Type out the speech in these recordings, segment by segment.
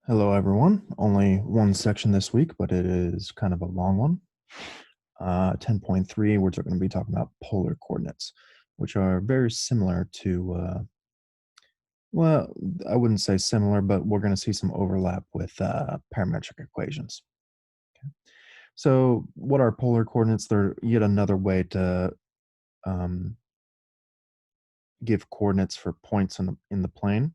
Hello, everyone. Only one section this week, but it is kind of a long one. 10.3, we're going to be talking about polar coordinates, which are very similar to, well, I wouldn't say similar, but we're going to see some overlap with parametric equations. Okay. So what are polar coordinates? They're yet another way to um, give coordinates for points in the plane.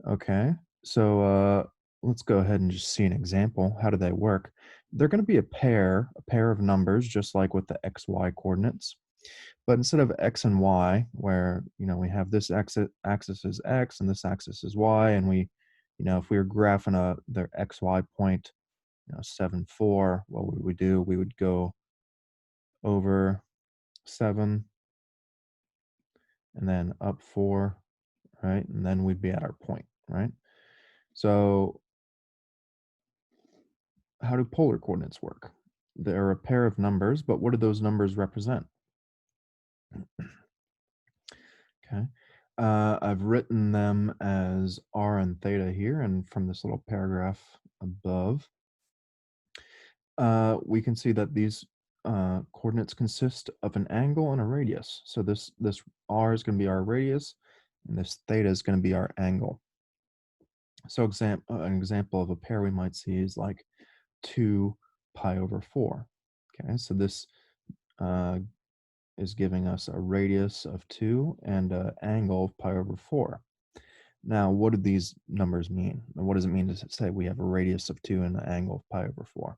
Okay, so let's go ahead and just see an example. How do they work? They're going to be a pair of numbers, just like with the XY coordinates. But instead of X and Y, where, we have this axis is X and this axis is Y, and if we were graphing their XY point, 7, 4, what would we do? We would go over 7 and then up 4, right? And then we'd be at our point, right? So how do polar coordinates work? They're a pair of numbers, but what do those numbers represent? Okay. I've written them as r and theta here, and from this little paragraph above, we can see that these coordinates consist of an angle and a radius. So this r is going to be our radius, and this theta is going to be our angle. So an example of a pair we might see is like 2 pi over 4. Okay, so this uh, is giving us a radius of 2 and an angle of pi over 4. Now, what do these numbers mean? And what does it mean to say we have a radius of 2 and an angle of pi over 4?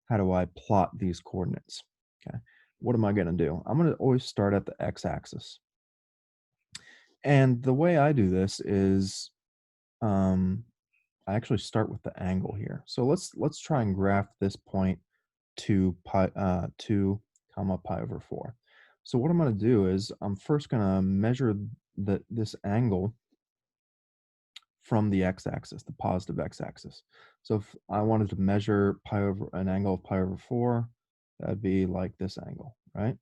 How do I plot these coordinates? Okay, what am I going to do? I'm going to always start at the x-axis. And the way I do this is I actually start with the angle here. So let's try and graph this point 2 comma pi over 4. So what I'm going to do is I'm first going to measure this angle from the x-axis, the positive x-axis. So if I wanted to measure an angle of pi over 4, that'd be like this angle, right?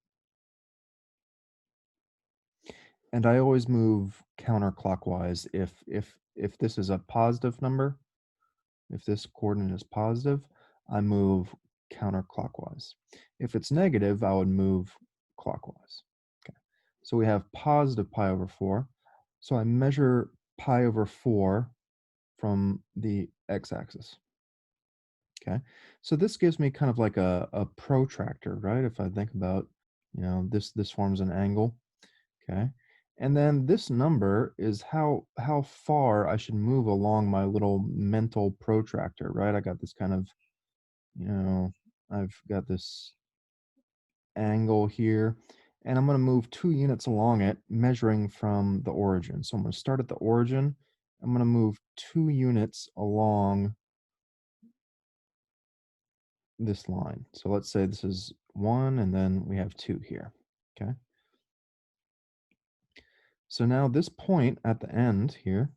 And I always move counterclockwise if this is a positive number, if this coordinate is positive, I move counterclockwise. If it's negative, I would move clockwise. Okay. So we have positive pi over 4. So I measure pi over 4 from the x-axis. Okay. So this gives me kind of like a protractor, right? If I think about, this forms an angle. Okay. And then this number is how far I should move along my little mental protractor, right? I got this kind of, you know, I've got this angle here, and I'm going to move 2 units along it, measuring from the origin. So I'm going to start at the origin. I'm going to move 2 units along this line. So let's say this is 1, and then we have 2 here. Okay. So now this point at the end here,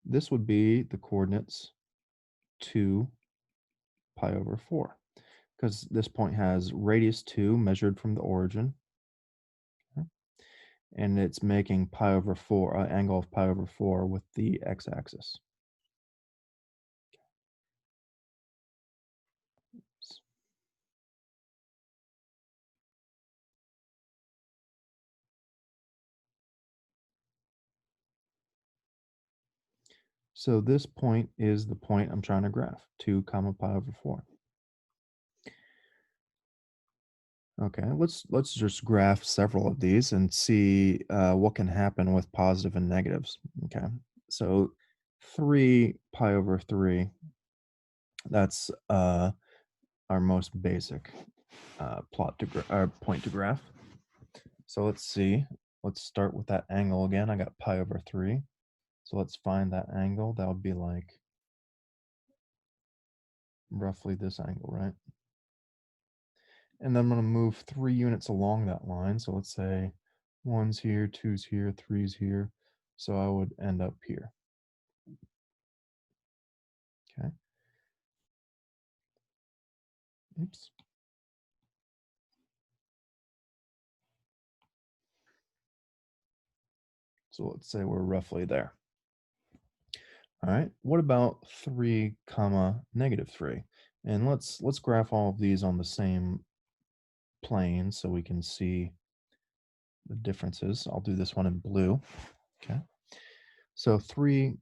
this would be the coordinates 2 pi over 4, because this point has radius 2 measured from the origin, okay, and it's making pi over 4, angle of pi over 4 with the x-axis. So this point is the point I'm trying to graph, 2 comma pi over 4. Okay, let's just graph several of these and see what can happen with positive and negatives. Okay, so 3 pi over 3, that's our most basic point to graph. So let's see. Let's start with that angle again. I got pi over 3. So let's find that angle. That would be like roughly this angle, right? And then I'm going to move 3 units along that line. So let's say 1's here, 2's here, 3's here. So I would end up here. Okay. Oops. So let's say we're roughly there. All right. What about 3 comma negative 3? And let's graph all of these on the same plane so we can see the differences. I'll do this one in blue. Okay. So 3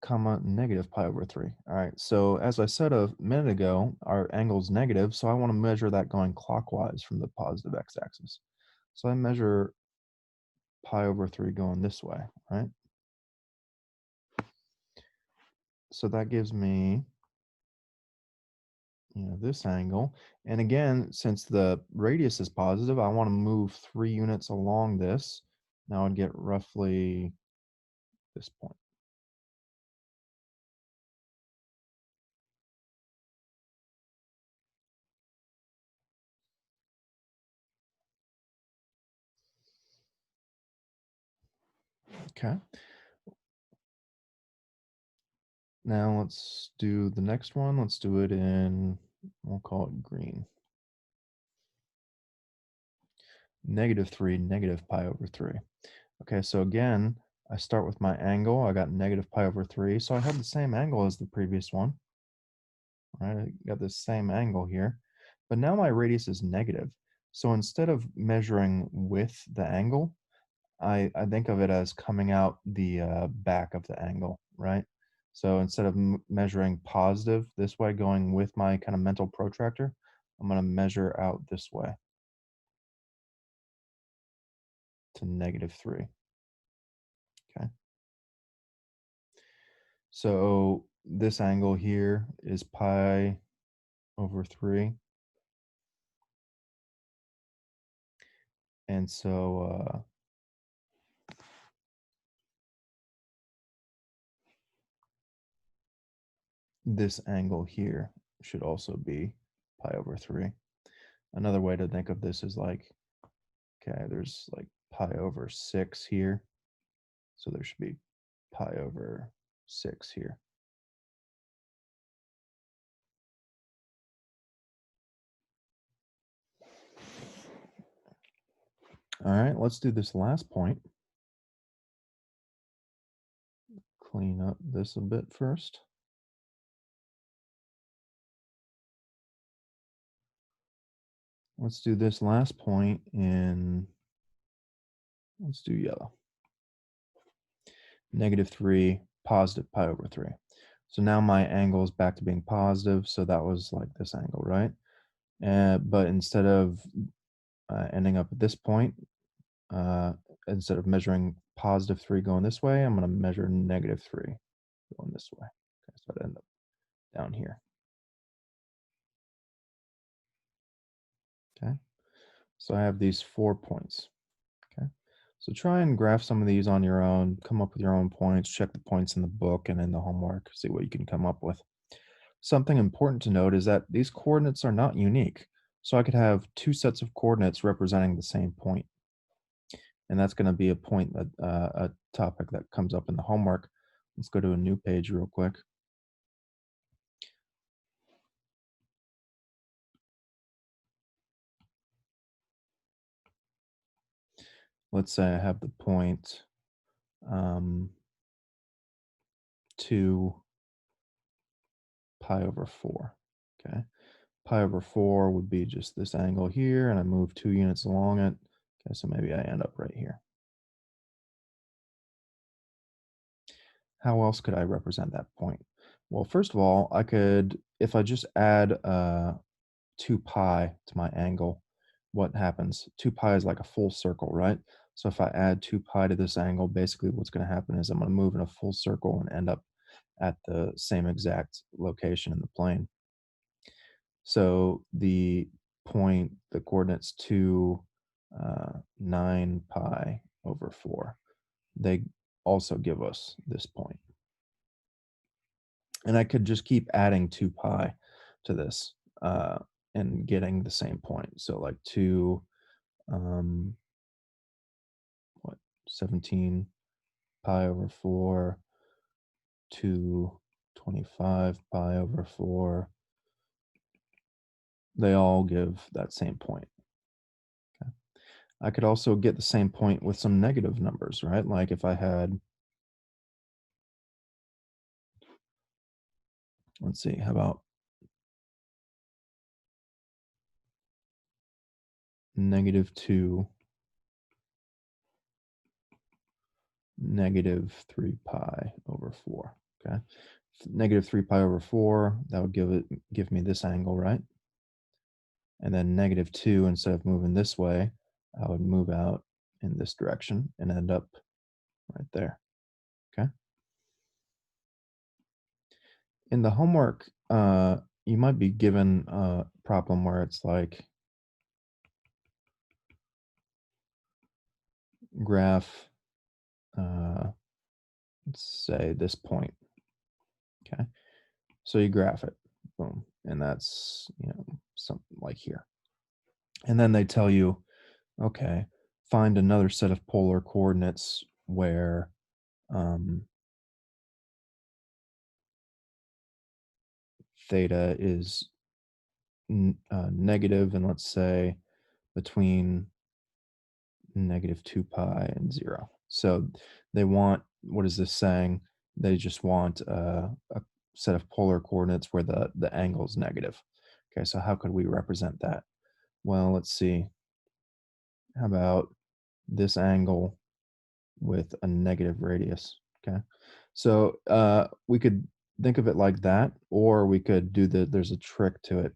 comma negative pi over 3. All right. So as I said a minute ago, our angle's negative, so I want to measure that going clockwise from the positive x-axis. So I measure pi over 3 going this way, right? So that gives me, this angle. And again, since the radius is positive, I want to move 3 units along this. Now I'd get roughly this point. Okay. Now let's do the next one. Let's do it in, we'll call it green. -3, negative pi over 3. Okay, so again, I start with my angle. I got negative pi over 3. So I have the same angle as the previous one. Right, I got this same angle here. But now my radius is negative. So instead of measuring with the angle, I think of it as coming out the back of the angle, right? So instead of measuring positive this way, going with my kind of mental protractor, I'm going to measure out this way to -3. Okay. So this angle here is pi over 3. And so this angle here should also be pi over 3. Another way to think of this is like, okay, there's like pi over 6 here. So there should be pi over 6 here. All right, let's do this last point. Clean up this a bit first. Let's do this last point in, let's do yellow. -3, positive pi over 3. So now my angle is back to being positive. So that was like this angle, right? But instead of ending up at this point, uh, instead of measuring +3 going this way, I'm going to measure -3 going this way. Okay, so I'd end up down here. Okay, so I have these 4 points. Okay, so try and graph some of these on your own, come up with your own points, check the points in the book and in the homework, see what you can come up with. Something important to note is that these coordinates are not unique. So I could have 2 sets of coordinates representing the same point. And that's going to be a point that a topic that comes up in the homework. Let's go to a new page real quick. Let's say I have the point 2 pi over 4. Okay, pi over 4 would be just this angle here, and I move 2 units along it. Okay, so maybe I end up right here. How else could I represent that point? Well, first of all, I could, if I just add 2 pi to my angle, what happens? 2 pi is like a full circle, right? So if I add 2 pi to this angle, basically what's going to happen is I'm going to move in a full circle and end up at the same exact location in the plane. So the coordinates 2, 9 pi over 4, they also give us this point. And I could just keep adding 2 pi to this and getting the same point. So like 2, um, what, 17 pi over 4, 2, 25 pi over 4. They all give that same point. Okay. I could also get the same point with some negative numbers, right? Like if I had, let's see, how about -2, -3 pi over 4, okay? -3 pi over 4, that would give me this angle, right? And then -2, instead of moving this way, I would move out in this direction and end up right there, okay? In the homework, you might be given a problem where it's like graph, uh, let's say this point, okay? So you graph it, boom, and that's, something like here. And then they tell you, okay, find another set of polar coordinates where um, theta is negative, and let's say between -2 pi and 0. So they want, what is this saying? They just want a set of polar coordinates where the angle is negative. Okay, so how could we represent that? Well, let's see. How about this angle with a negative radius? Okay, so we could think of it like that, or we could do there's a trick to it.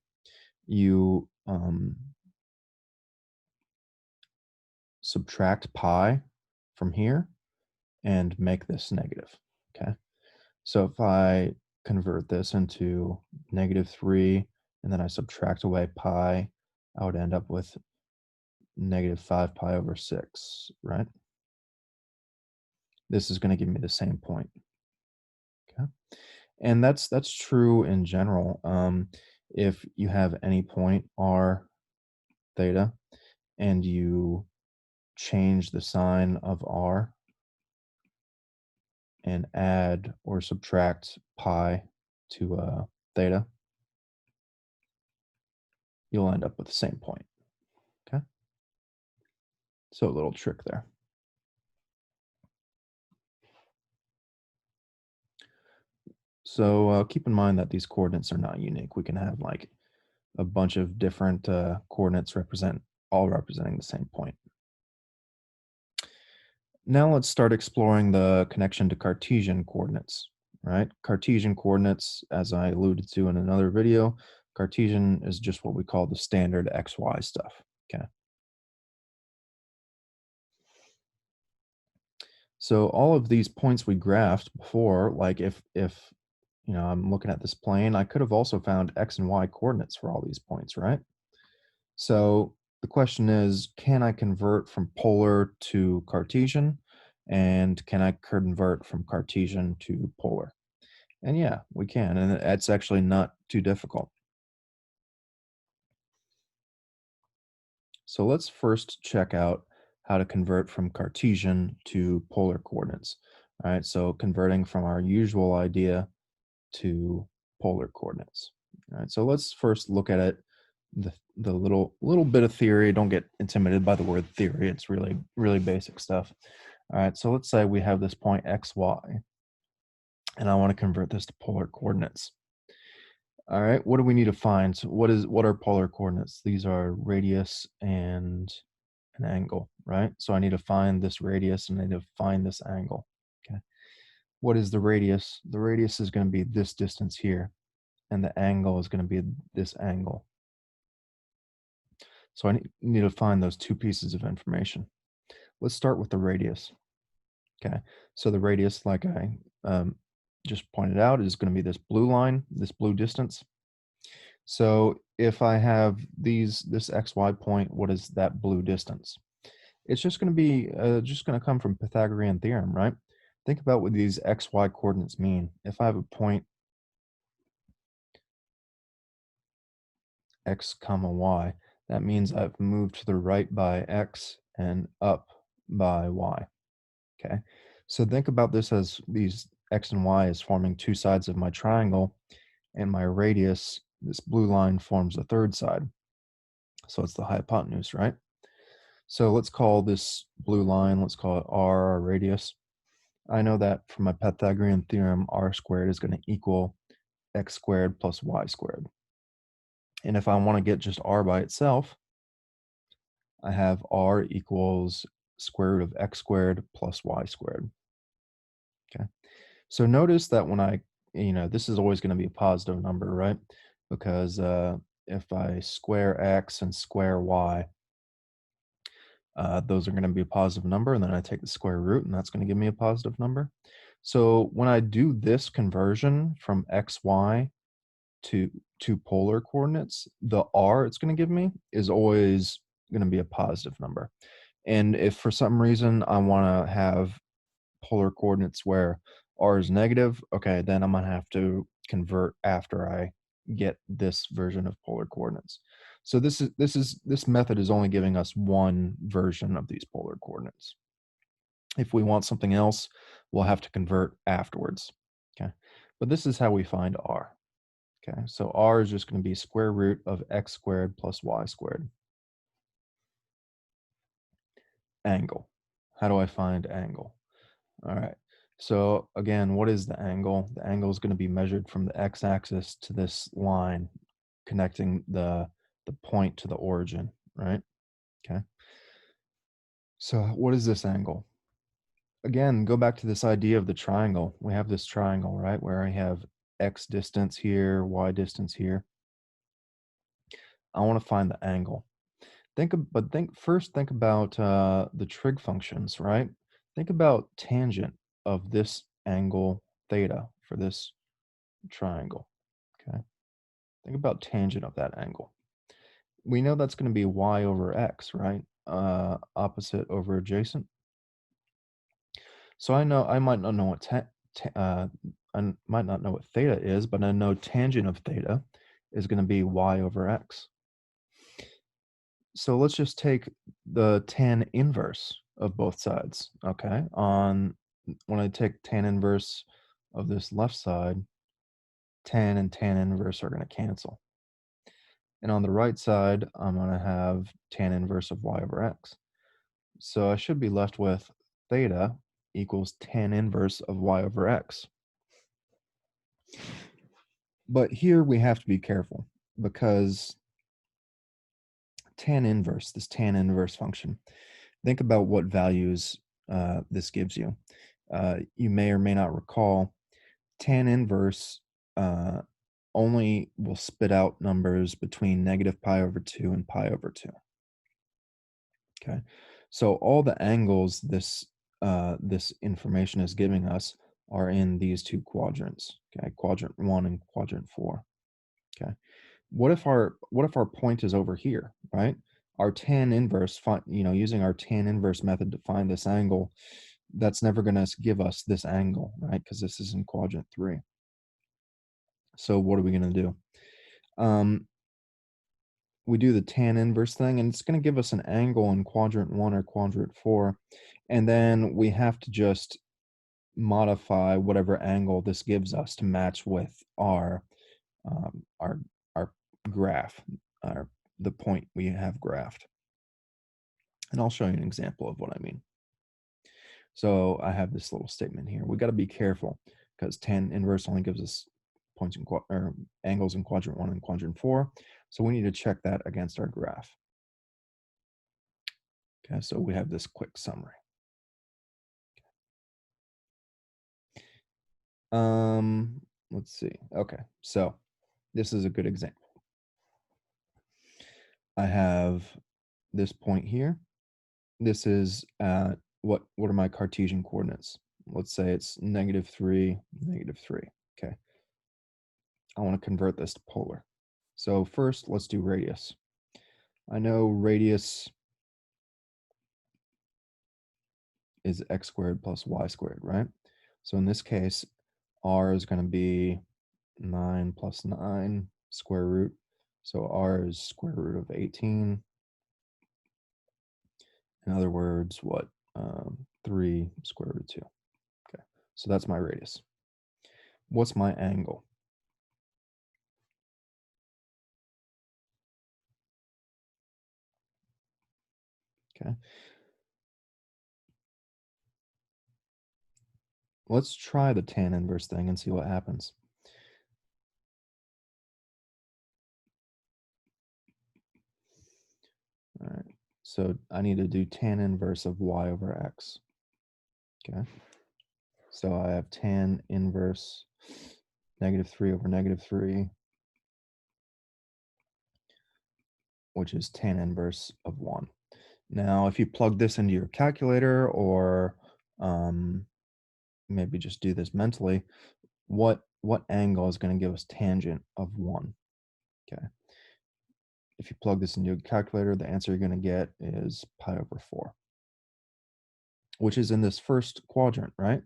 You subtract pi from here and make this negative. Okay, so if I convert this into -3 and then I subtract away pi, I would end up with -5 pi over 6, right? This is going to give me the same point. Okay, and that's true in general. If you have any point r theta and you change the sign of r and add or subtract pi to theta, you'll end up with the same point. Okay, so a little trick there. So keep in mind that these coordinates are not unique. We can have like a bunch of different coordinates all representing the same point. Now let's start exploring the connection to Cartesian coordinates, right? Cartesian coordinates, as I alluded to in another video, Cartesian is just what we call the standard XY stuff. Okay. So all of these points we graphed before, like if I'm looking at this plane, I could have also found X and Y coordinates for all these points, right? So the question is, can I convert from polar to Cartesian? And can I convert from Cartesian to polar? And yeah, we can. And it's actually not too difficult. So let's first check out how to convert from Cartesian to polar coordinates. All right, so converting from our usual idea to polar coordinates. All right, so let's first look at it, the little bit of theory. Don't get intimidated by the word theory. It's really basic stuff. All right, so let's say we have this point xy, and I want to convert this to polar coordinates. All right, what do we need to find? So what are polar coordinates? These are radius and an angle, right? So I need to find this radius and I need to find this angle. Okay. What is the radius? The radius is going to be this distance here, and the angle is going to be this angle. So I need to find those two pieces of information. Let's start with the radius. Okay. So the radius, like I just pointed out, is going to be this blue line, this blue distance. So if I have this xy point, what is that blue distance? It's just going to be just going to come from Pythagorean theorem, right? Think about what these xy coordinates mean. If I have a point x comma y, that means I've moved to the right by x and up by y. Okay, so think about this as these x and y is forming two sides of my triangle, and my radius, this blue line, forms a third side. So it's the hypotenuse, right? So let's call this blue line, let's call it r, our radius. I know that from my Pythagorean theorem, r squared is going to equal x squared plus y squared. And if I want to get just r by itself, I have r equals square root of x squared plus y squared. Okay. So notice that when this is always going to be a positive number, right? Because if I square x and square y, those are going to be a positive number, and then I take the square root, and that's going to give me a positive number. So when I do this conversion from xy to polar coordinates, the r it's going to give me is always going to be a positive number. And if for some reason I want to have polar coordinates where r is negative, okay, then I'm going to have to convert after I get this version of polar coordinates. So this method is only giving us one version of these polar coordinates. If we want something else, we'll have to convert afterwards. Okay, but this is how we find r. Okay, so r is just going to be square root of x squared plus y squared. Angle. How do I find angle? All right. So again, what is the angle? The angle is going to be measured from the x-axis to this line connecting the point to the origin, right? Okay. So what is this angle? Again, go back to this idea of the triangle. We have this triangle, right, where I have x distance here, y distance here. I want to find the angle. Think about the trig functions, right? Think about tangent of this angle theta for this triangle. Okay. Think about tangent of that angle. We know that's going to be y over x, right? Opposite over adjacent. So I might not know what I might not know what theta is, but I know tangent of theta is going to be y over x. So let's just take the tan inverse of both sides, okay? When I take tan inverse of this left side, tan and tan inverse are going to cancel. And on the right side, I'm going to have tan inverse of y over x. So I should be left with theta equals tan inverse of y over x. But here we have to be careful because this tan inverse function, think about what values this gives you. You may or may not recall tan inverse only will spit out numbers between negative pi over 2 and pi over 2. Okay, so all the angles this information is giving us are in these two quadrants. Okay, quadrant 1 and quadrant 4. Okay, what if our point is over here, right? Our tan inverse, using our tan inverse method to find this angle, that's never going to give us this angle, right? Because this is in quadrant 3. So what are we going to do? We do the tan inverse thing, and it's going to give us an angle in quadrant 1 or quadrant 4, and then we have to just modify whatever angle this gives us to match with um, our our graph, the point we have graphed. And I'll show you an example of what I mean. So I have this little statement here. We got to be careful because tan inverse only gives us points in or angles in quadrant 1 and quadrant 4. So we need to check that against our graph. Okay, so we have this quick summary. Let's see. Okay, so this is a good example. I have this point here. This is what are my Cartesian coordinates? Let's say it's -3, -3. Okay. I want to convert this to polar. So first, let's do radius. I know radius is x squared plus y squared, right? So in this case, r is going to be 9 plus 9 square root. So r is square root of 18. In other words, what? 3 square root of 2. Okay, so that's my radius. What's my angle? Okay. Let's try the tan inverse thing and see what happens. All right. So I need to do tan inverse of y over x. Okay. So I have tan inverse -3 over -3, which is tan inverse of 1. Now, if you plug this into your calculator or maybe just do this mentally, what angle is going to give us tangent of 1? Okay. If you plug this into your calculator, the answer you're going to get is pi over 4, which is in this first quadrant, right?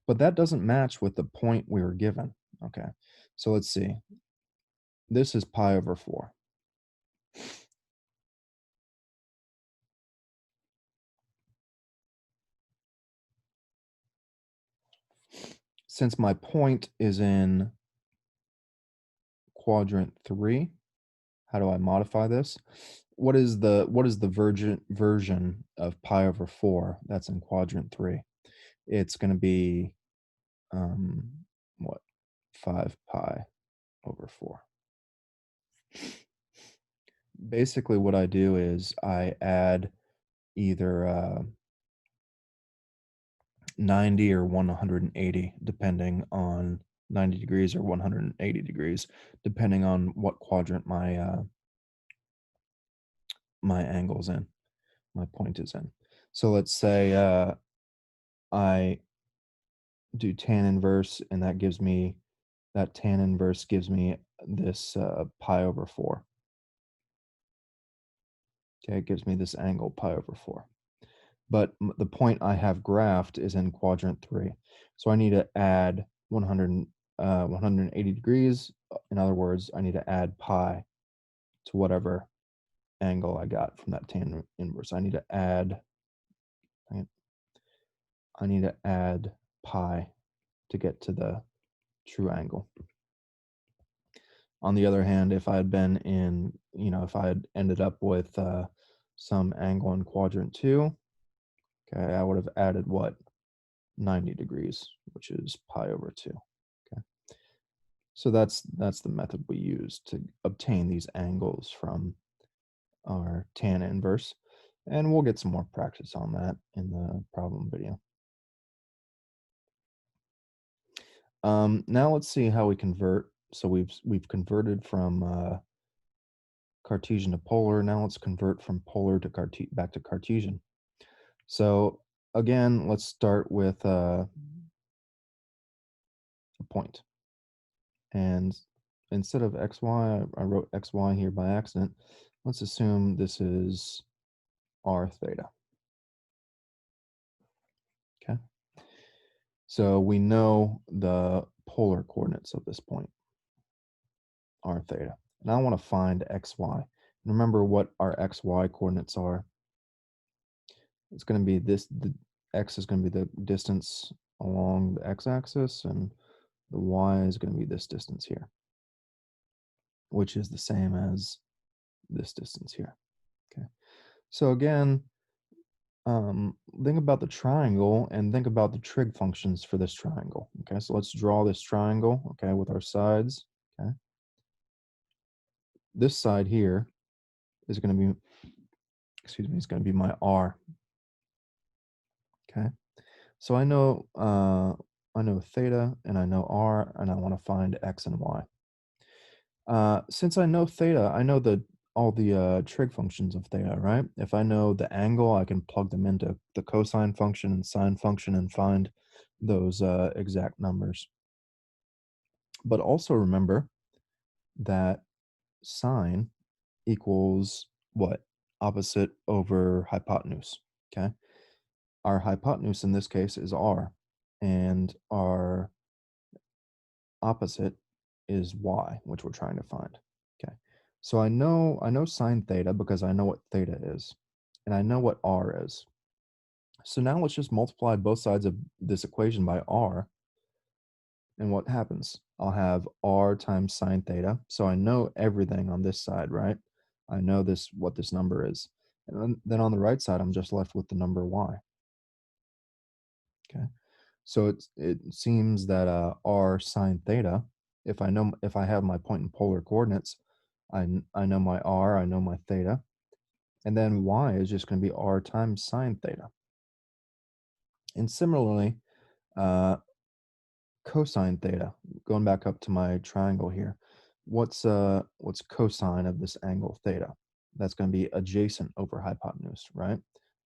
But that doesn't match with the point we were given. Okay. So let's see. This is pi over 4. Since my point is in quadrant 3, how do I modify this? What is the version of pi over 4 that's in quadrant 3? It's going to be um, what 5 pi over 4. Basically, what I do is I add either 90 or 180, depending on 90 degrees or 180 degrees, depending on what quadrant my angle's in, my point is in. So let's say I do tan inverse, and that tan inverse gives me this pi over 4. Okay, it gives me this angle pi over 4. But the point I have graphed is in quadrant 3. So I need to add 180 degrees. In other words, I need to add pi to whatever angle I got from that tan inverse. Right, I need to add pi to get to the true angle. On the other hand, if I had been in, if I had ended up with some angle in quadrant 2, okay, I would have added what? 90 degrees, which is pi over 2. Okay. So that's the method we use to obtain these angles from our tan inverse. And we'll get some more practice on that in the problem video. Now let's see how we convert. So we've converted from Cartesian to polar. Now let's convert from polar to back to Cartesian. So again, let's start with a point. And instead of xy, I wrote xy here by accident. Let's assume this is r theta. Okay. So we know the polar coordinates of this point, r theta. And I want to find xy. Remember what our xy coordinates are. It's going to be this, the x is going to be the distance along the x-axis, and the y is going to be this distance here, which is the same as this distance here. Okay. So again, think about the triangle and think about the trig functions for this triangle. Okay, so let's draw this triangle, okay, with our sides. Okay. This side here is going to be, is going to be my r. Okay. So I know theta and I know r, and I want to find x and y. Since I know theta, I know all the trig functions of theta, right? If I know the angle, I can plug them into the cosine function and sine function and find those exact numbers. But also remember that sine equals what? Opposite over hypotenuse, okay? Our hypotenuse in this case is r, and our opposite is y, which we're trying to find. Okay. So I know sine theta because I know what theta is, and I know what r is. So now let's just multiply both sides of this equation by r, and what happens? I'll have r times sine theta. So I know everything on this side, right? I know what this number is. And then on the right side, I'm just left with the number y. Okay. So it seems that r sine theta, if I have my point in polar coordinates, I know my r, I know my theta, and then y is just going to be r times sine theta. And similarly, uh, cosine theta, going back up to my triangle here, what's cosine of this angle theta? That's going to be adjacent over hypotenuse, right?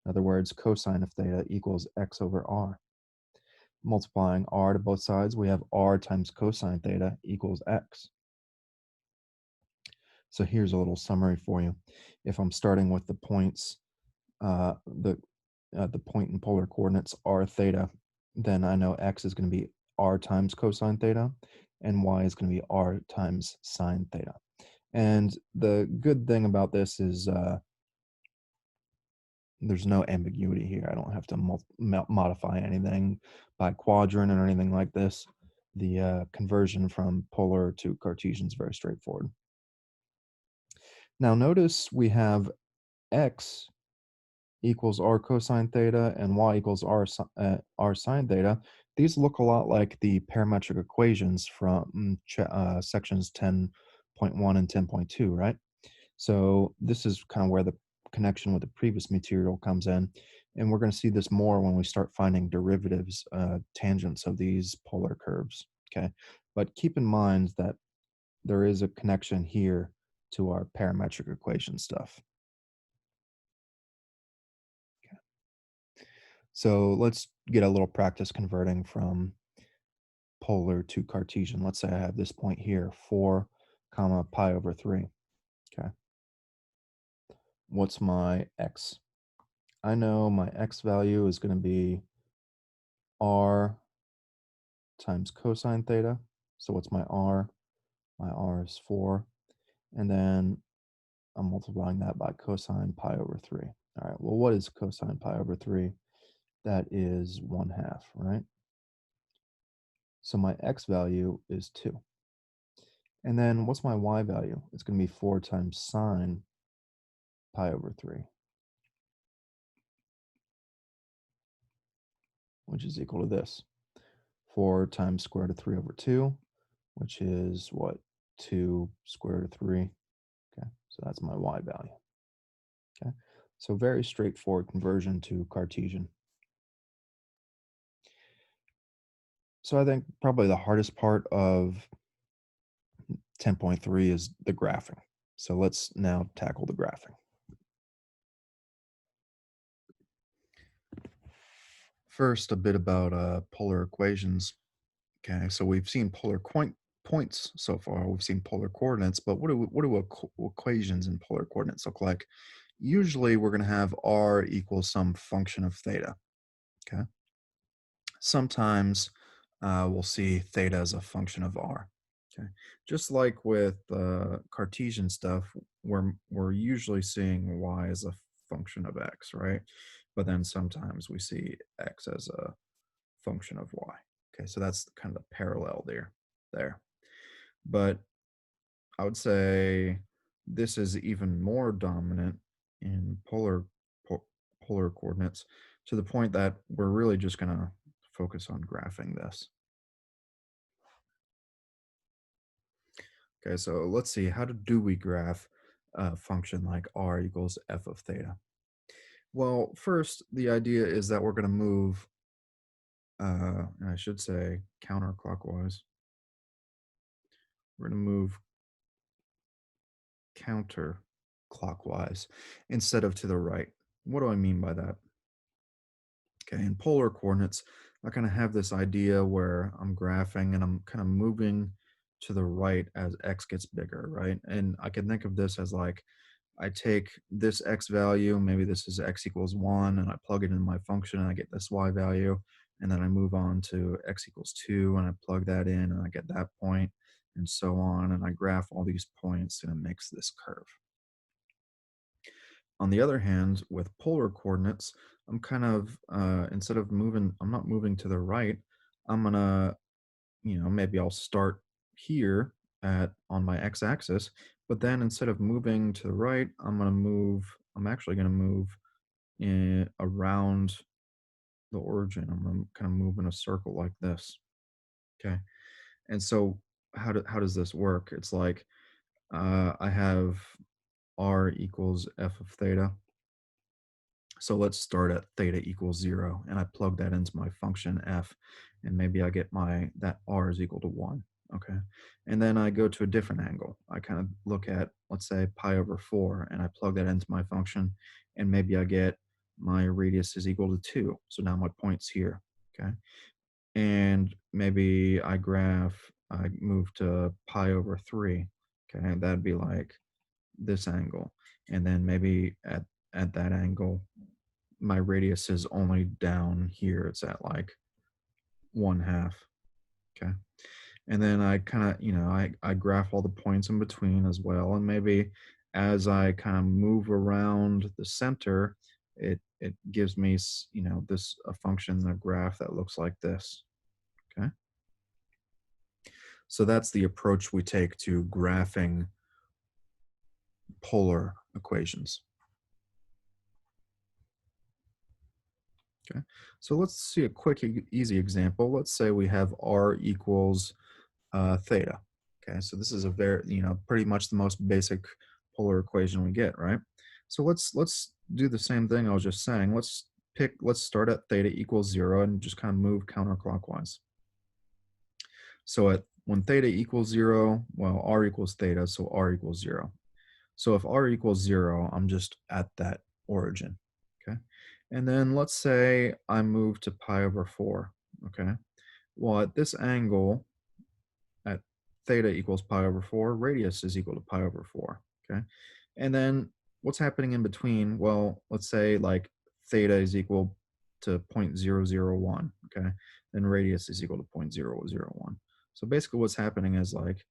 In other words, cosine of theta equals x over r. Multiplying r to both sides, we have r times cosine theta equals x. So here's a little summary for you. If I'm starting with the points, uh, the the point in polar coordinates r theta, then I know x is going to be r times cosine theta, and y is going to be r times sine theta. And the good thing about this is there's no ambiguity here. I don't have to modify anything by quadrant or anything like this. The conversion from polar to Cartesian is very straightforward. Now notice we have x equals r cosine theta and y equals r sine theta. These look a lot like the parametric equations from sections 10.1 and 10.2, right? So this is kind of where the connection with the previous material comes in. And we're going to see this more when we start finding derivatives, tangents of these polar curves. Okay. But keep in mind that there is a connection here to our parametric equation stuff. Okay. So let's get a little practice converting from polar to Cartesian. Let's say I have this point here, 4 comma pi over 3. Okay. What's my x? I know my x value is going to be r times cosine theta. So what's my r? My r is 4. And then I'm multiplying that by cosine pi over 3. All right, well, what is cosine pi over 3? That is 1/2, right? So my x value is 2. And then what's my y value? It's going to be 4 times sine pi over 3, which is equal to this. 4 times square root of 3 over 2, which is what? 2 square root of 3. Okay, so that's my y value. Okay, so very straightforward conversion to Cartesian. So I think probably the hardest part of 10.3 is the graphing. So let's now tackle the graphing. First, a bit about polar equations. Okay, so we've seen points so far. We've seen polar coordinates, but what do equations in polar coordinates look like? Usually, we're going to have r equals some function of theta. Okay. Sometimes we'll see theta as a function of r. Okay. Just like with Cartesian stuff, we're usually seeing y as a function of x, right? But then sometimes we see x as a function of y. Okay, so that's kind of the parallel there. But I would say this is even more dominant in polar coordinates to the point that we're really just going to focus on graphing this. Okay, so let's see, do we graph a function like r equals f of theta? Well, first, the idea is that we're going to move, and I should say counterclockwise. We're going to move counterclockwise instead of to the right. What do I mean by that? Okay, in polar coordinates, I kind of have this idea where I'm graphing and I'm kind of moving to the right as x gets bigger, right? And I can think of this as like I take this x value, maybe this is x equals 1, and I plug it in my function and I get this y value. And then I move on to x equals 2 and I plug that in and I get that point, and so on. And I graph all these points and it makes this curve. On the other hand, with polar coordinates, I'm kind of, instead of moving, I'm not moving to the right. I'm gonna, maybe I'll start here on my x-axis, but then instead of moving to the right, I'm gonna move I'm actually going to move around the origin. I'm going to kind of move in a circle like this. Okay. And so how does this work? It's like I have r equals f of theta. So let's start at theta equals 0, and I plug that into my function f, and maybe I get my that r is equal to 1. Okay. And then I go to a different angle. I kind of look at, let's say, pi over 4, and I plug that into my function, and maybe I get my radius is equal to 2. So now my point's here. Okay. And maybe I move to pi over 3. Okay. And that'd be like this angle. And then maybe at that angle, my radius is only down here. It's at like 1/2. Okay. And then I kind of, I graph all the points in between as well. And maybe as I kind of move around the center, it gives me, this a function, a graph that looks like this. Okay. So that's the approach we take to graphing polar equations. Okay. So let's see a quick, easy example. Let's say we have r equals theta. Okay, so this is a very, pretty much the most basic polar equation we get, right? So let's do the same thing I was just saying. Let's start at theta equals 0 and just kind of move counterclockwise. So at when theta equals 0, well, r equals theta, so r equals 0. So if r equals 0, I'm just at that origin. Okay. And then let's say I move to pi over 4. Okay. Well, at this angle, at theta equals pi over 4, radius is equal to pi over 4. Okay. And then what's happening in between? Well, let's say like theta is equal to 0.001. Okay. Then radius is equal to 0.001. So basically what's happening is like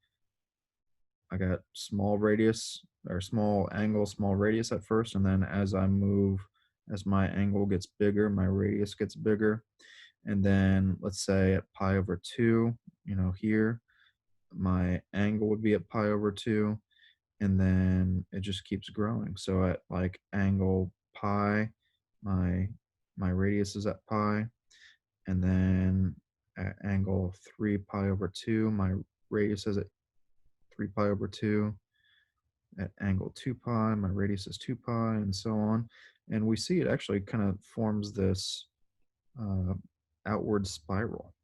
I got small radius or small angle, small radius at first. And then as my angle gets bigger, my radius gets bigger. And then let's say at pi over 2, here, my angle would be at pi over 2, and then it just keeps growing. So at like angle pi, my my radius is at pi, and then at angle 3 pi over 2, my radius is at 3 pi over 2. At angle 2 pi, my radius is 2 pi, and so on. And we see it actually kind of forms this uh, outward spiral.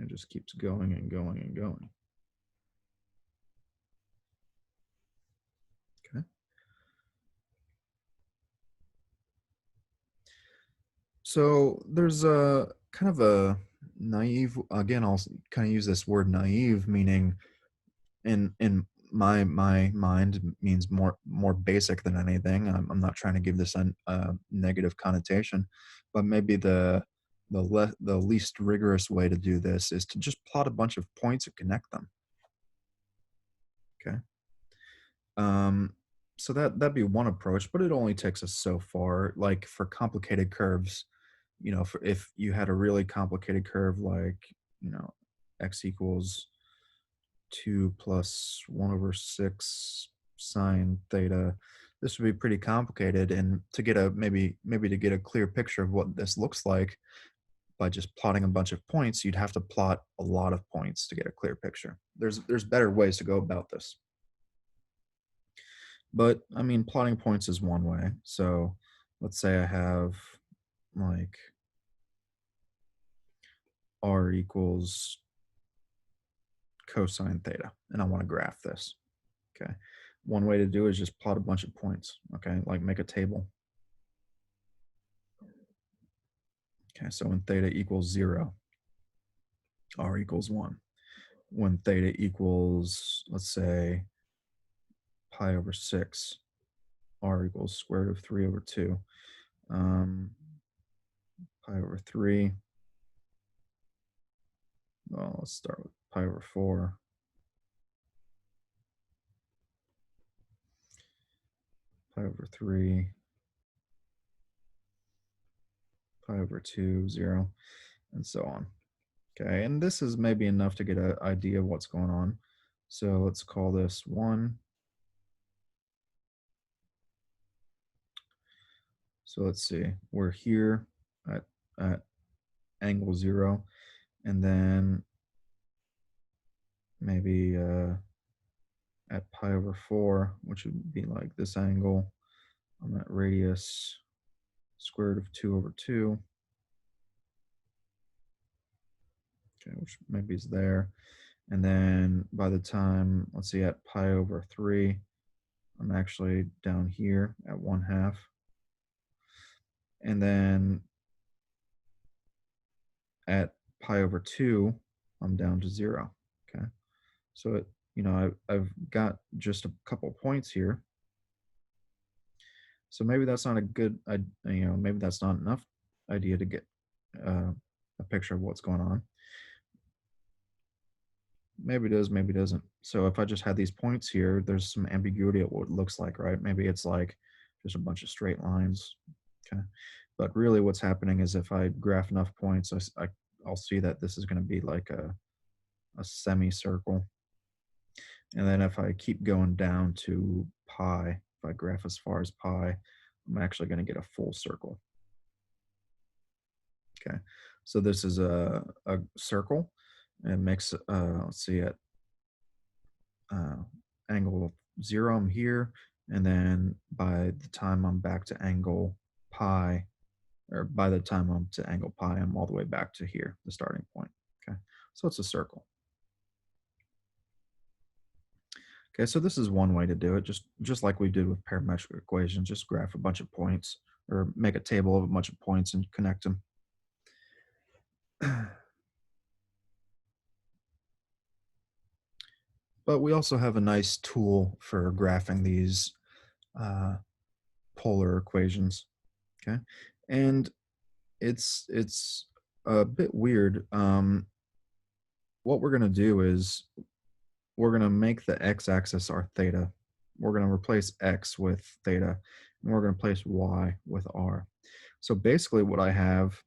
It just keeps going and going and going. Okay. So there's a kind of a naive, again, I'll kind of use this word naive, meaning in my mind means more basic than anything. I'm not trying to give this a negative connotation, but maybe the least rigorous way to do this is to just plot a bunch of points and connect them. Okay. Um, so that'd be one approach, but it only takes us so far. Like for complicated curves, if you had a really complicated curve like, you know, x equals 2 plus 1 over 6 sine theta, this would be pretty complicated. And to get a maybe to get a clear picture of what this looks like by just plotting a bunch of points, you'd have to plot a lot of points to get a clear picture. There's better ways to go about this. But I mean, plotting points is one way. So let's say I have like r equals cosine theta, and I want to graph this. Okay. One way to do it is just plot a bunch of points. Okay. Like make a table. Okay. So when theta equals 0, r equals 1. When theta equals, let's say, pi over 6, r equals square root of 3 over 2. Um, pi over 3. Well, let's start with pi over 4. Pi over 3. Pi over 2, 0, and so on. Okay, and this is maybe enough to get an idea of what's going on. So let's call this 1, So let's see, we're here at, at angle 0, and then maybe at pi over 4, which would be like this angle. I'm at radius square root of 2 over 2, okay, which maybe is there. And then by the time, let's see, at pi over 3, I'm actually down here at 1/2. And then at pi over 2, I'm down to 0. Okay. So I've got just a couple points here. So maybe that's not a good, maybe that's not enough idea to get uh, a picture of what's going on. Maybe it is, maybe it doesn't. So if I just had these points here, there's some ambiguity at what it looks like, right? Maybe it's like just a bunch of straight lines. Okay. But really what's happening is if I graph enough points, I'll see that this is going to be like a semicircle. And then if I keep going down to pi, if I graph as far as pi, I'm actually going to get a full circle. Okay. So this is a circle. And it makes, let's see, at uh, angle 0, I'm here. And then by the time I'm back to angle pi, or by the time I'm to angle pi, I'm all the way back to here, the starting point. Okay. So it's a circle. Okay, so this is one way to do it, just like we did with parametric equations, just graph a bunch of points or make a table of a bunch of points and connect them. But we also have a nice tool for graphing these uh, polar equations. Okay, and it's a bit weird. What we're going to do is we're going to make the x-axis our theta. We're going to replace x with theta, and we're going to place y with r. So basically what I have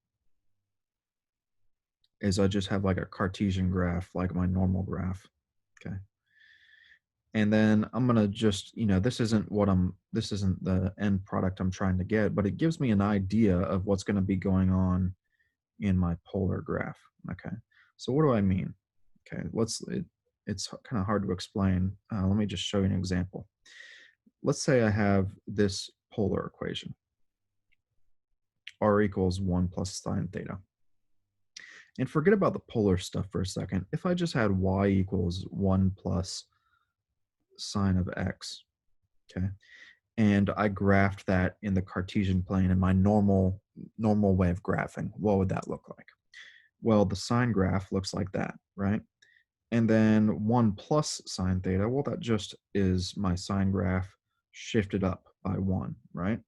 is I just have like a Cartesian graph, like my normal graph. Okay. And then I'm going to just, this isn't the end product I'm trying to get, but it gives me an idea of what's going to be going on in my polar graph. Okay. So what do I mean? Okay. It's kind of hard to explain. Let me just show you an example. Let's say I have this polar equation, r equals 1 plus sine theta. And forget about the polar stuff for a second. If I just had y equals 1 plus sine of x, okay, and I graphed that in the Cartesian plane in my normal way of graphing, what would that look like? Well, the sine graph looks like that, right? And then 1 plus sine theta, well, that just is my sine graph shifted up by 1, right?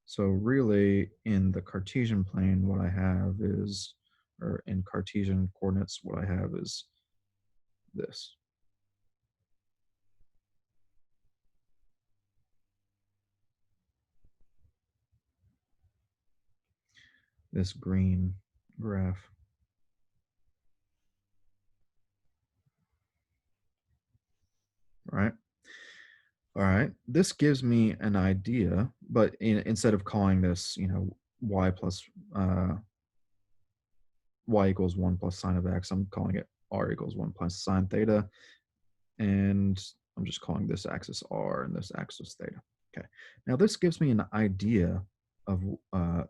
So really, in the Cartesian plane, what I have is, or in Cartesian coordinates, what I have is this. This green graph. Right. All right. This gives me an idea, but instead of calling this, y plus y equals 1 plus sine of x, I'm calling it r equals 1 plus sine theta. And I'm just calling this axis r and this axis theta. Okay. Now this gives me an idea of,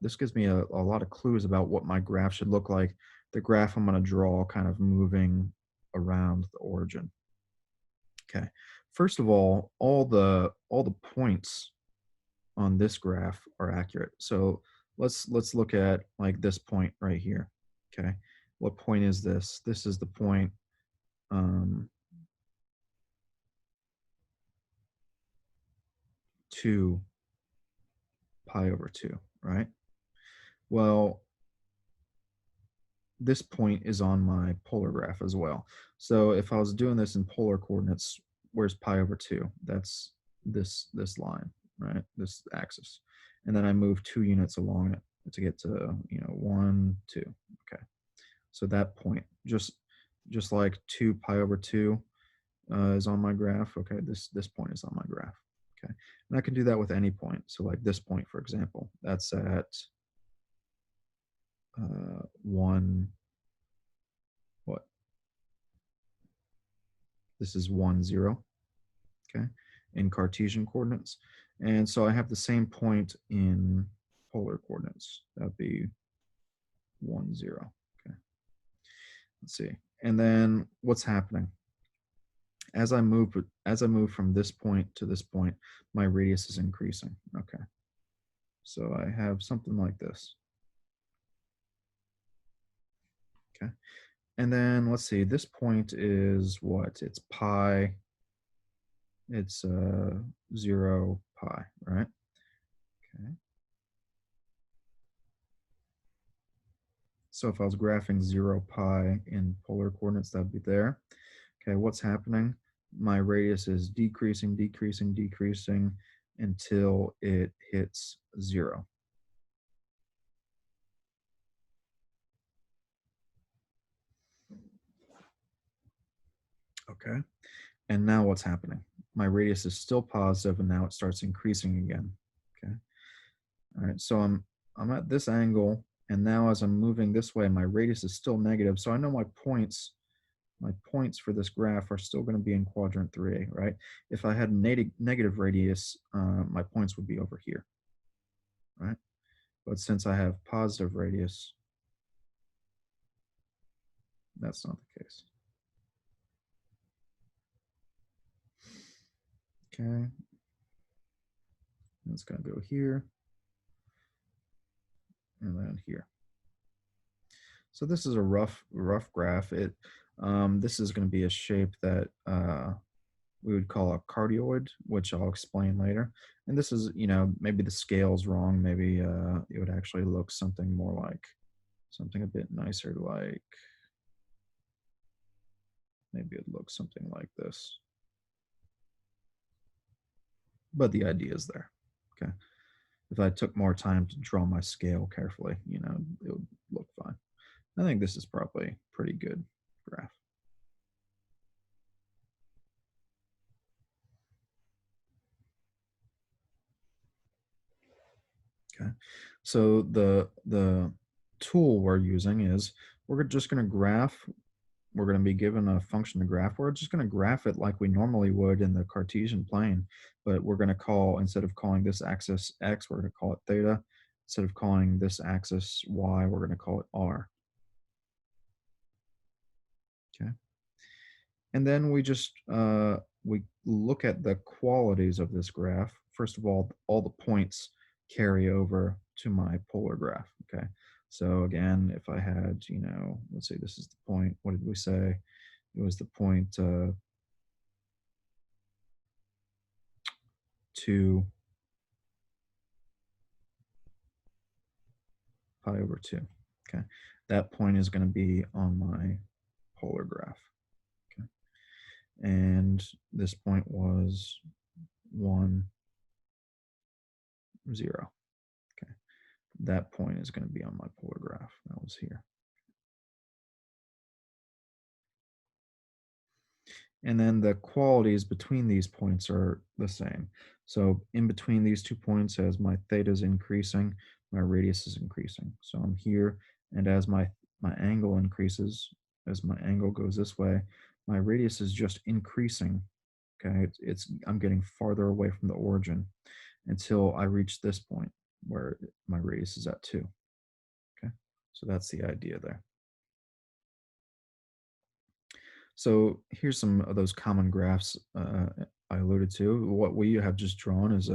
this gives me a lot of clues about what my graph should look like. The graph I'm going to draw kind of moving around the origin. Okay. First of all the points on this graph are accurate. So let's look at like this point right here. Okay. What point is this? This is the point 2 pi over 2, right? Well, this point is on my polar graph as well. So if I was doing this in polar coordinates, where's pi over 2? That's this line, right? This axis. And then I move 2 units along it to get to, 1, 2. Okay. So that point, just like 2 pi over 2 is on my graph. Okay, this point is on my graph. Okay. And I can do that with any point. So like this point, for example, that's at 1, what? This is 1, 0, okay, in Cartesian coordinates. And so I have the same point in polar coordinates. That'd be 1, 0. Okay, let's see. And then what's happening? As I move from this point to this point, my radius is increasing. Okay. So I have something like this. Okay. And then let's see, this point is what? It's pi, it's 0 pi, right? Okay. So if I was graphing 0 pi in polar coordinates, that'd be there. Okay, what's happening? My radius is decreasing, decreasing, decreasing until it hits 0. Okay. And now what's happening? My radius is still positive and now it starts increasing again. Okay. All right. So I'm at this angle, and now as I'm moving this way, my radius is still negative. So I know my points for this graph are still going to be in quadrant 3A, right? If I had a negative radius, my points would be over here, right? But since I have positive radius, that's not the case. Okay. It's going to go here and then here. So this is a rough graph. This is going to be a shape that we would call a cardioid, which I'll explain later. And this is, maybe the scale's wrong. Maybe it would actually look something more like something a bit nicer, like maybe it looks something like this. But the idea is there. Okay. If I took more time to draw my scale carefully, it would look fine. I think this is probably a pretty good graph. Okay. So the tool we're using is we're just going to graph. We're going to be given a function to graph. We're just going to graph it like we normally would in the Cartesian plane, but we're going to call, instead of calling this axis x, we're going to call it theta. Instead of calling this axis y, we're going to call it r. Okay. And then we look at the qualities of this graph. First of all the points carry over to my polar graph. Okay. So again, if I had, let's say this is the point. What did we say? It was the point 2 pi over 2. Okay. That point is going to be on my polar graph. Okay. And this point was 1, 0. Okay. That point is going to be on my polar graph. That was here. And then the qualities between these points are the same. So in between these 2 points, as my theta is increasing, my radius is increasing. So I'm here, and as my angle increases, as my angle goes this way, my radius is just increasing. Okay, I'm getting farther away from the origin until I reach this point where my radius is at 2. Okay, so that's the idea there. So here's some of those common graphs I alluded to. What we have just drawn is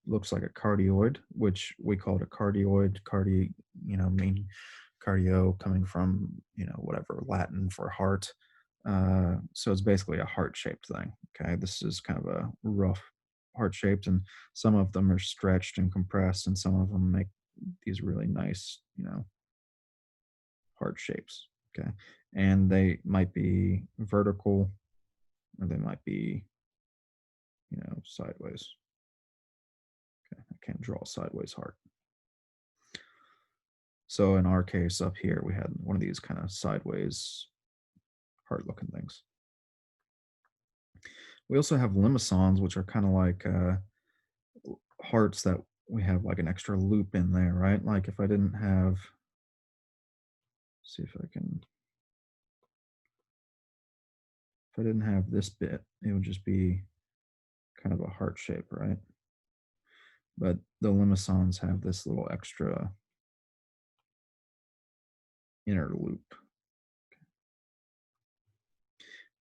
looks like a cardioid, which we call it a cardioid. Mean cardio coming from whatever Latin for heart. So it's basically a heart-shaped thing. Okay, this is kind of a rough heart-shaped, and some of them are stretched and compressed, and some of them make these really nice, heart shapes. Okay. And they might be vertical or they might be, sideways. Okay. I can't draw a sideways heart. So in our case up here, we had one of these kind of sideways heart looking things. We also have limicons, which are kind of like hearts that we have like an extra loop in there, right? Like if I didn't have, see if I can, if I didn't have this bit, it would just be kind of a heart shape, right? But the limicons have this little extra inner loop.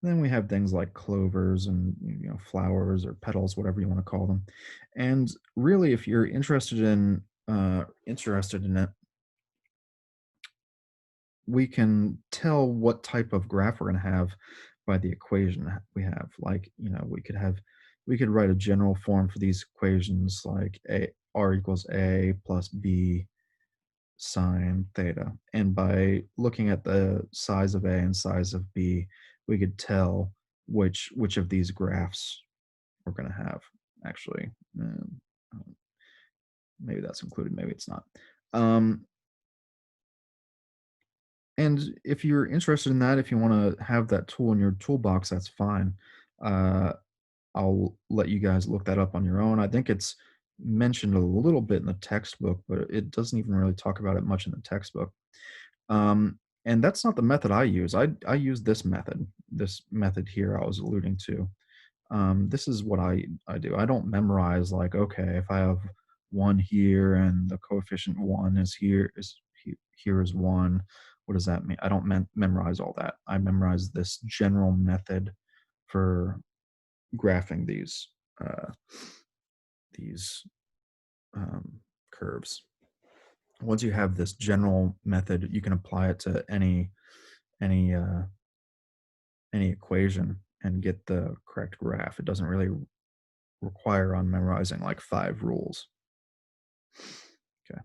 Then we have things like clovers and flowers or petals, whatever you want to call them. And really, if you're interested in it, we can tell what type of graph we're going to have by the equation we have. Like, we could write a general form for these equations like r equals a plus b sine theta. And by looking at the size of a and size of b, we could tell which of these graphs we're going to have. Actually, uh, maybe that's included, maybe it's not. Um, And if you're interested in that, if you want to have that tool in your toolbox, that's fine. Uh, I'll let you guys look that up on your own. I think it's mentioned a little bit in the textbook, but it doesn't even really talk about it much in the textbook. And that's not the method I use. I use this method here I was alluding to. This is what I do. I don't memorize like, okay, if I have one here and the coefficient one is here is one, what does that mean? I don't memorize all that. I memorize this general method for graphing uh, these curves. Once you have this general method, you can apply it to any uh, any equation and get the correct graph. It doesn't really require on memorizing like 5 rules. Okay.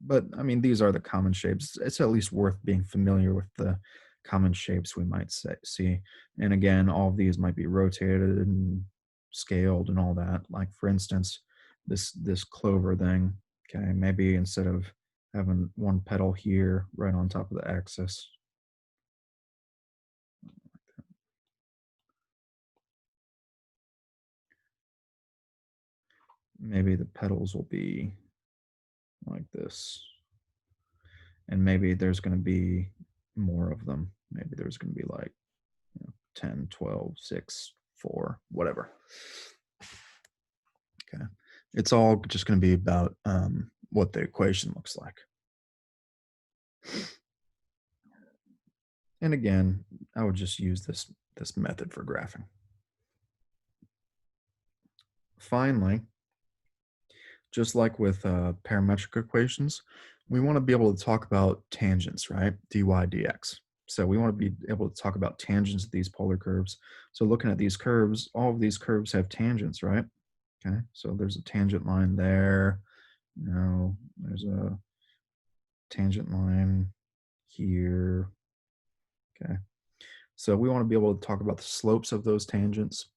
But I mean, these are the common shapes. It's at least worth being familiar with the common shapes we might see. And again, all of these might be rotated and scaled and all that. Like for instance, this clover thing. Okay, maybe instead of having one petal here right on top of the axis, maybe the petals will be like this. And maybe there's going to be more of them. Maybe there's going to be like 10, 12, 6, 4, whatever. Okay. It's all just going to be about what the equation looks like. And again, I would just use this method for graphing. Finally, just like with parametric equations, we want to be able to talk about tangents, right? dy dx. So we want to be able to talk about tangents of these polar curves. So looking at these curves, all of these curves have tangents, right? Okay, so there's a tangent line there. There's a tangent line here. Okay, so we want to be able to talk about the slopes of those tangents.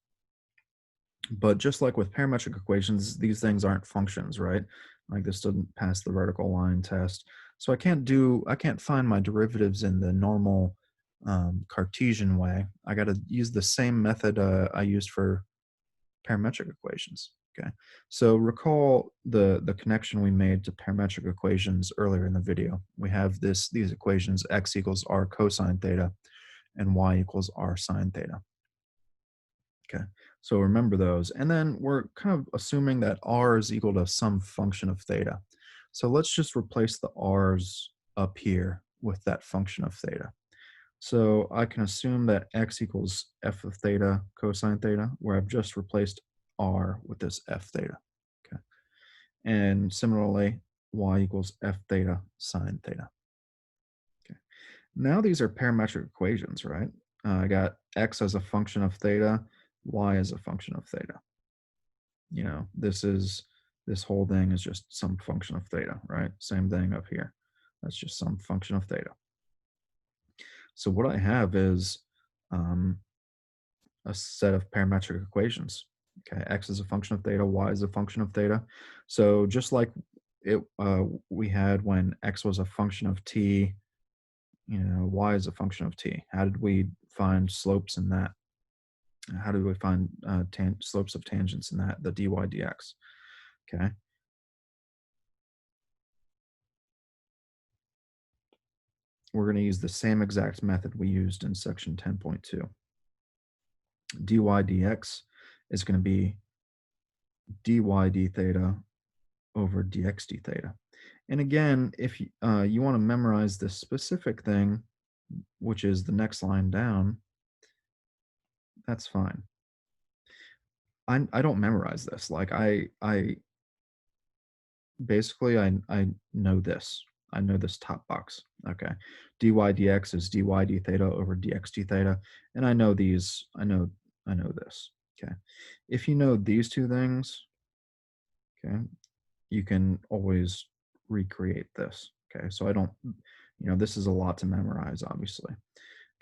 But just like with parametric equations, these things aren't functions, right? Like this doesn't pass the vertical line test. So I can't find my derivatives in the normal Cartesian way. I got to use the same method I used for parametric equations. Okay, so recall the connection we made to parametric equations earlier in the video. We have these equations: x equals r cosine theta and y equals r sine theta. Okay, so remember those. And then we're kind of assuming that r is equal to some function of theta. So let's just replace the r's up here with that function of theta. So I can assume that x equals f of theta cosine theta, where I've just replaced r with this f theta. Okay, and similarly, y equals f theta sine theta. Okay, now these are parametric equations, right? I got x as a function of theta, y as a function of theta. This whole thing is just some function of theta, right? Same thing up here. That's just some function of theta. So what I have is a set of parametric equations. Okay, x is a function of theta, y is a function of theta. So just like we had when x was a function of t, y is a function of t. How did we find slopes in that? How do we find slopes of tangents in that, the dy dx? Okay, we're going to use the same exact method we used in section 10.2. dy dx is going to be dy d theta over dx d theta. And again, if you want to memorize this specific thing, which is the next line down, that's fine. I don't memorize this. Like I basically I know this. I know this top box. Okay. dy dx is dy d theta over dx d theta. And I know these, I know this. Okay. If you know these two things, okay, you can always recreate this. Okay. So I don't, this is a lot to memorize, obviously.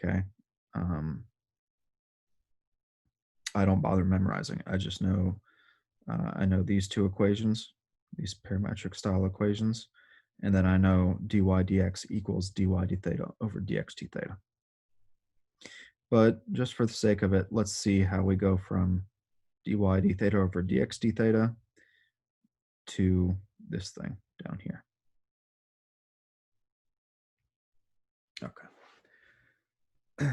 Okay. I don't bother memorizing it. I just know I know these two equations, these parametric style equations, and then I know dy dx equals dy d theta over dx d theta. But just for the sake of it, let's see how we go from dy d theta over dx d theta to this thing down here. Okay.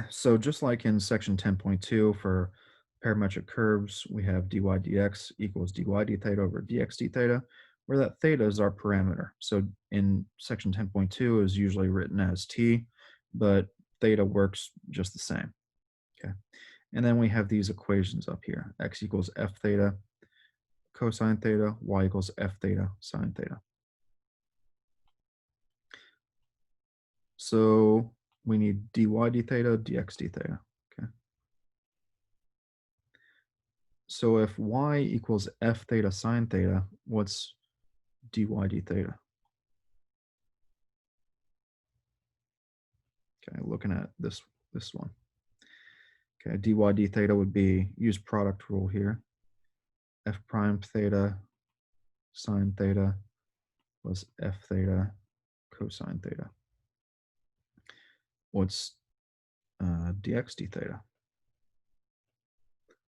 So just like in section 10.2 for parametric curves, we have dy dx equals dy d theta over dx d theta, where that theta is our parameter. So in section 10.2 is usually written as t, but theta works just the same. Okay. And then we have these equations up here. X equals f theta cosine theta, y equals f theta sine theta. So we need dy d theta, dx d theta. Okay. So if y equals f theta sine theta, what's dy d theta? Okay, looking at this one. Okay, dy d theta would be, use product rule here, f prime theta sine theta plus f theta cosine theta. What's dx d theta?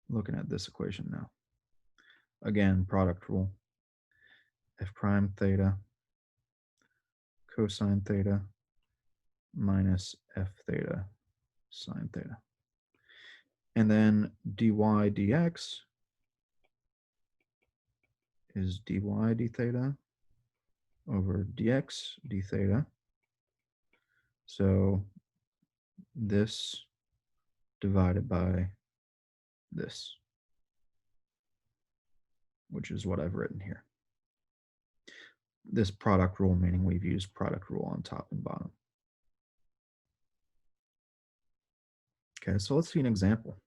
Looking at this equation now. Again, product rule, f prime theta cosine theta minus f theta sine theta. And then dy dx is dy d theta over dx d theta. So this divided by this, which is what I've written here. This product rule meaning we've used product rule on top and bottom. Okay, so let's see an example.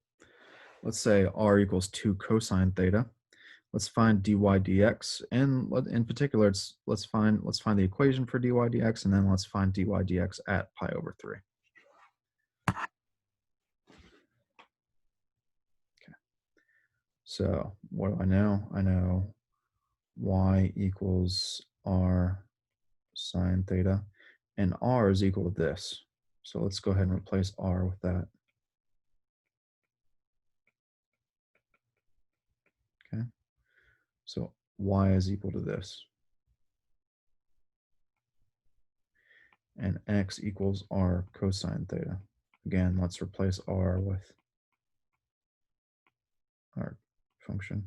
Let's say r equals 2 cosine theta. Let's find dy dx, and in particular, let's find the equation for dy dx, and then let's find dy dx at pi over 3. Okay. So what do I know? I know y equals r sine theta, and r is equal to this. So let's go ahead and replace r with that. Okay. So y is equal to this. And x equals r cosine theta. Again, let's replace r with our function.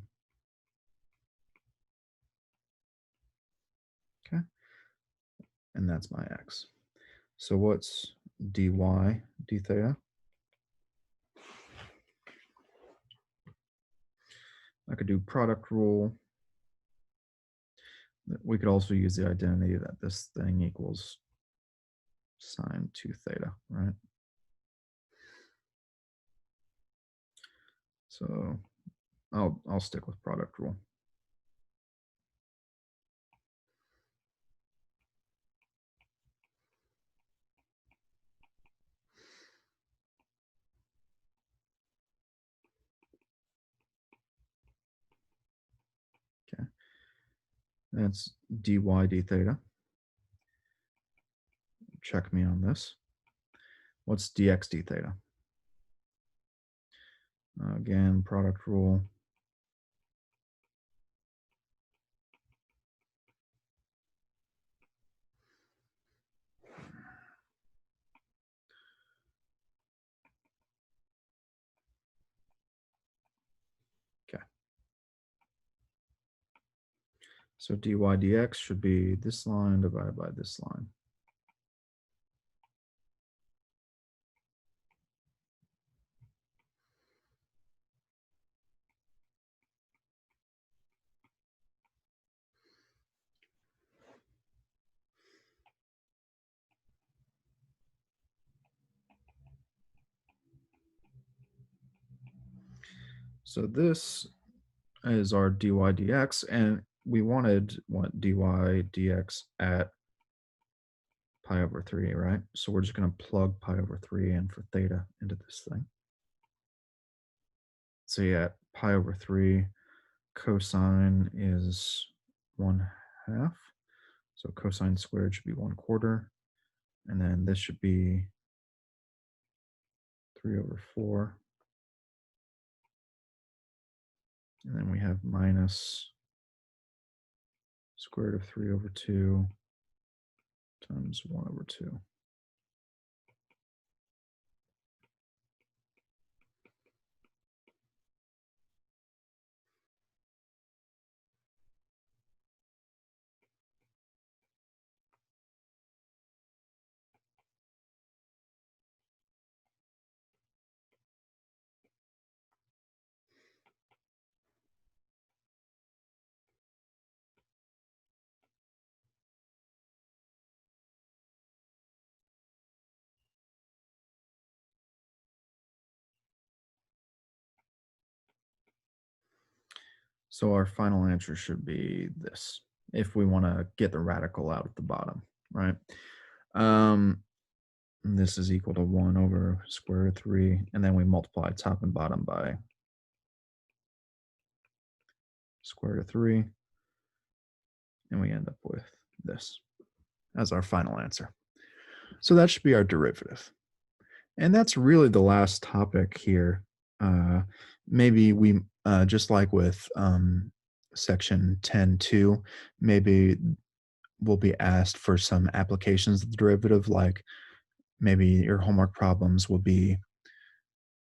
Okay. And that's my x. So what's dy d theta? I could do product rule. We could also use the identity that this thing equals sine 2 theta, right? So I'll stick with product rule. Okay. That's dy d theta. Check me on this. What's dx d theta? Again, product rule. So dy dx should be this line divided by this line. So this is our dy dx, and we wanted what dy dx at pi over 3, right? So we're just going to plug pi over 3 in for theta into this thing. So yeah, pi over 3 cosine is 1/2. So cosine squared should be 1/4. And then this should be 3 over 4. And then we have minus square root of 3 over 2 times 1 over 2. So our final answer should be this, if we want to get the radical out at the bottom, right? Um, this is equal to 1 over square root of 3, and then we multiply top and bottom by square root of 3, and we end up with this as our final answer. So that should be our derivative. And that's really the last topic here. Uh, maybe we, just like with section 10.2, maybe we'll be asked for some applications of the derivative, like maybe your homework problems will be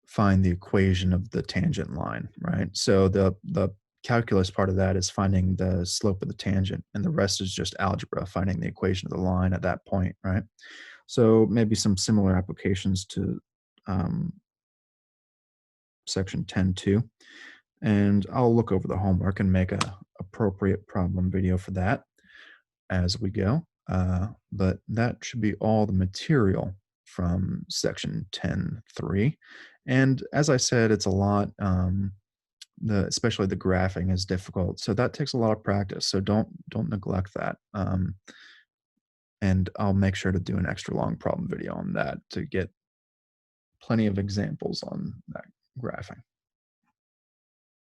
find the equation of the tangent line, right? So the calculus part of that is finding the slope of the tangent, and the rest is just algebra, finding the equation of the line at that point, right? So maybe some similar applications to um, section 10.2. And I'll look over the homework and make a appropriate problem video for that as we go. But that should be all the material from section 10.3. And as I said, it's a lot. Especially the graphing is difficult, so that takes a lot of practice. So don't neglect that. And I'll make sure to do an extra long problem video on that to get plenty of examples on that graphing.